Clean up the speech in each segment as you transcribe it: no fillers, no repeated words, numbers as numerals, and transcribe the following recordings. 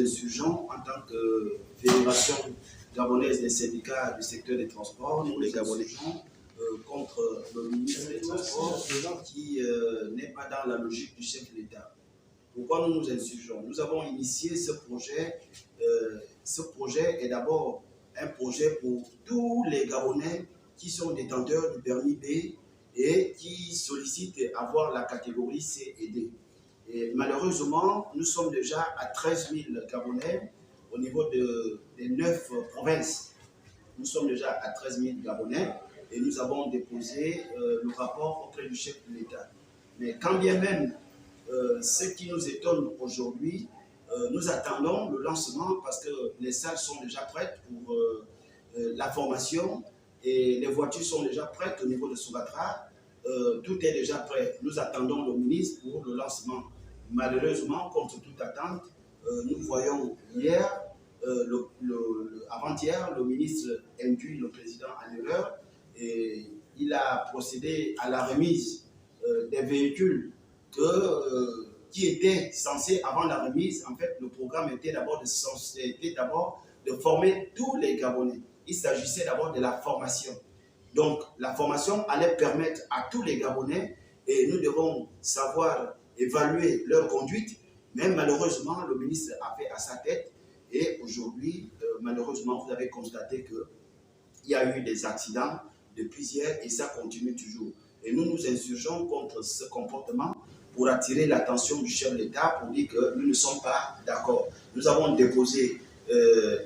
insurgents en tant que Fédération gabonaise des syndicats du secteur des transports, nous les Gabonais, contre le ministre des Transports qui n'est pas dans la logique du chef de l'État. Pourquoi nous nous insurgeons? Nous avons initié ce projet. Ce projet est d'abord un projet pour tous les Gabonais qui sont détenteurs du permis B et qui sollicitent avoir la catégorie C et D. Et malheureusement, nous sommes déjà à 13 000 Gabonais au niveau des 9 provinces. Nous sommes déjà à 13 000 Gabonais et nous avons déposé le rapport auprès du chef de l'État. Mais quand bien même, ce qui nous étonne aujourd'hui, nous attendons le lancement parce que les salles sont déjà prêtes pour la formation et les voitures sont déjà prêtes au niveau de Sougatra. Tout est déjà prêt. Nous attendons le ministre pour le lancement. Malheureusement, contre toute attente, nous voyons hier, avant-hier, le ministre induit le président en erreur et il a procédé à la remise des véhicules qui étaient censés, avant la remise, en fait, le programme était d'abord de former tous les Gabonais. Il s'agissait d'abord de la formation. Donc, la formation allait permettre à tous les Gabonais, et nous devons savoir évaluer leur conduite, mais malheureusement, le ministre a fait à sa tête, et aujourd'hui, malheureusement, vous avez constaté qu'il y a eu des accidents depuis hier, et ça continue toujours. Et nous nous insurgeons contre ce comportement pour attirer l'attention du chef de l'État, pour dire que nous ne sommes pas d'accord. Nous avons déposé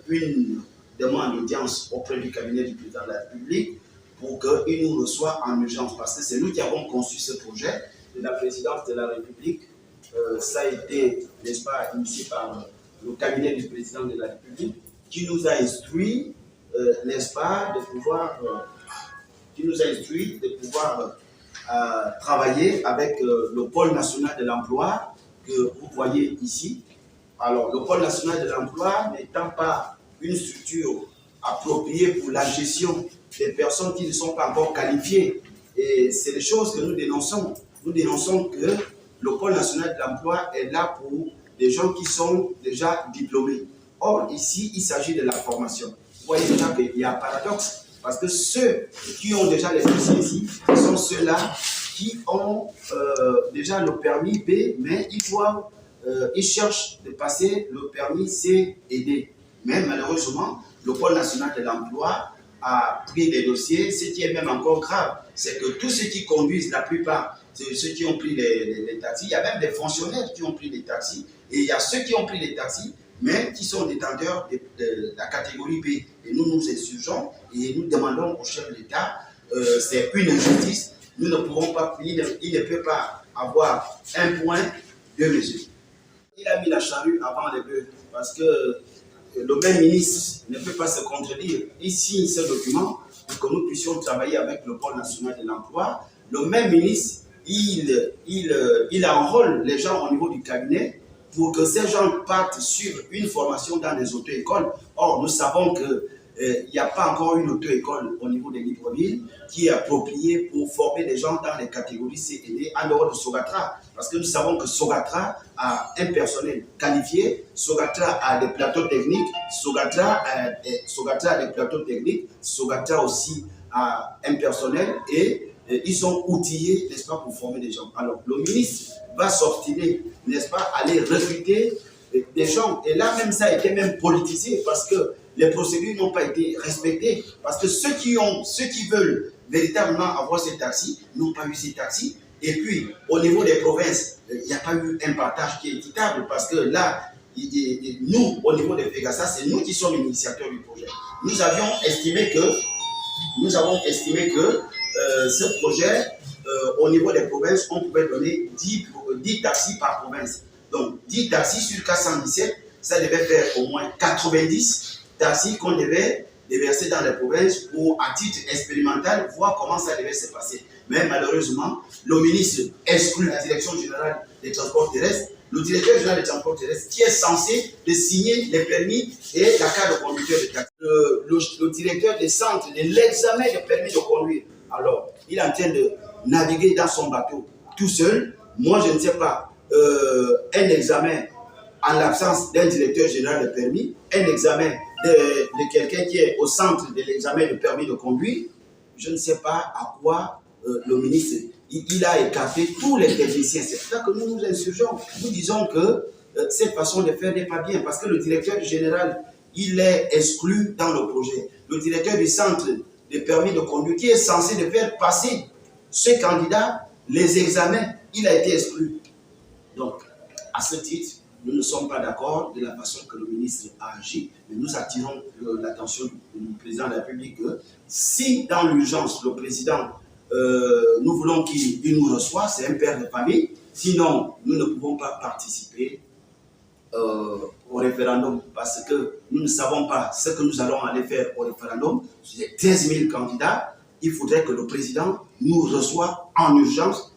une demande d'audience auprès du cabinet du président de la République pour qu'il nous reçoive en urgence, parce que c'est nous qui avons conçu ce projet de la présidence de la République. Ça a été, n'est-ce pas, initié par le cabinet du président de la République, qui nous a instruit, n'est-ce pas, de pouvoir, travailler avec le pôle national de l'emploi que vous voyez ici. Alors, le pôle national de l'emploi n'étant pas une structure appropriée pour la gestion des personnes qui ne sont pas encore qualifiées. Et c'est des choses que nous dénonçons. Nous dénonçons que le pôle national de l'emploi est là pour des gens qui sont déjà diplômés. Or, ici, il s'agit de la formation. Vous voyez déjà qu'il y a un paradoxe, parce que ceux qui ont déjà les dossiers ici sont ceux-là qui ont déjà le permis B, mais ils cherchent de passer le permis C et D. Mais malheureusement, le pôle national de l'emploi a pris des dossiers. Ce qui est même encore grave, c'est que tous ceux qui conduisent, la plupart, c'est ceux qui ont pris les taxis. Il y a même des fonctionnaires qui ont pris les taxis. Et il y a ceux qui ont pris les taxis, mais qui sont détenteurs de la catégorie B. Et nous nous insurgeons et nous demandons au chef de l'État, c'est une injustice. Nous ne pourrons pas, il ne peut pas avoir un point de mesure. Il a mis la charrue avant les bœufs, parce que le même ministre ne peut pas se contredire. Il signe ce document pour que nous puissions travailler avec le pôle national de l'emploi. Le même ministre, il enrôle les gens au niveau du cabinet pour que ces gens partent sur une formation dans les auto-écoles. Or, nous savons qu'il n'y a pas encore une auto-école au niveau des Libreville qui est appropriée pour former des gens dans les catégories C et D en dehors de Sougatra. Parce que nous savons que Sougatra a un personnel qualifié, Sougatra a des plateaux techniques, Sougatra a des plateaux techniques, Sougatra aussi a un personnel et ils sont outillés, n'est-ce pas, pour former des gens. Alors, le ministre va s'obstiner, n'est-ce pas, à aller recruter des gens. Et là, même ça a été même politisé parce que les procédures n'ont pas été respectées. Parce que ceux qui veulent véritablement avoir ces taxis n'ont pas eu ces taxis. Et puis, au niveau des provinces, il n'y a pas eu un partage qui est équitable parce que là, nous, au niveau des Pégasa, c'est nous qui sommes initiateurs du projet. Nous avions estimé que ce projet, au niveau des provinces, on pouvait donner 10 taxis par province. Donc, 10 taxis sur 417, ça devait faire au moins 90 taxis qu'on devait déverser dans les provinces pour, à titre expérimental, voir comment ça devait se passer. Mais malheureusement, le ministre exclut la direction générale des transports terrestres, le directeur général des transports terrestres qui est censé de signer les permis et la carte de conducteur de taxi. Le directeur des centres de l'examen de permis de conduire. Alors, il est en train de naviguer dans son bateau tout seul. Moi, je ne sais pas, un examen en l'absence d'un directeur général de permis, un examen de quelqu'un qui est au centre de l'examen de permis de conduire, je ne sais pas à quoi le ministre, il a écarté tous les techniciens. C'est pour ça que nous nous insurgeons. Nous disons que cette façon de faire n'est pas bien, parce que le directeur général, il est exclu dans le projet. Le directeur du centre de permis de conduire, qui est censé de faire passer ce candidat les examens, il a été exclu. Donc, à ce titre, nous ne sommes pas d'accord de la façon que le ministre a agi, mais nous attirons l'attention du président de la République que si dans l'urgence, le président, nous voulons qu'il nous reçoive, c'est un père de famille, sinon nous ne pouvons pas participer au référendum parce que nous ne savons pas ce que nous allons aller faire au référendum. Sur les 13 000 candidats, il faudrait que le président nous reçoive en urgence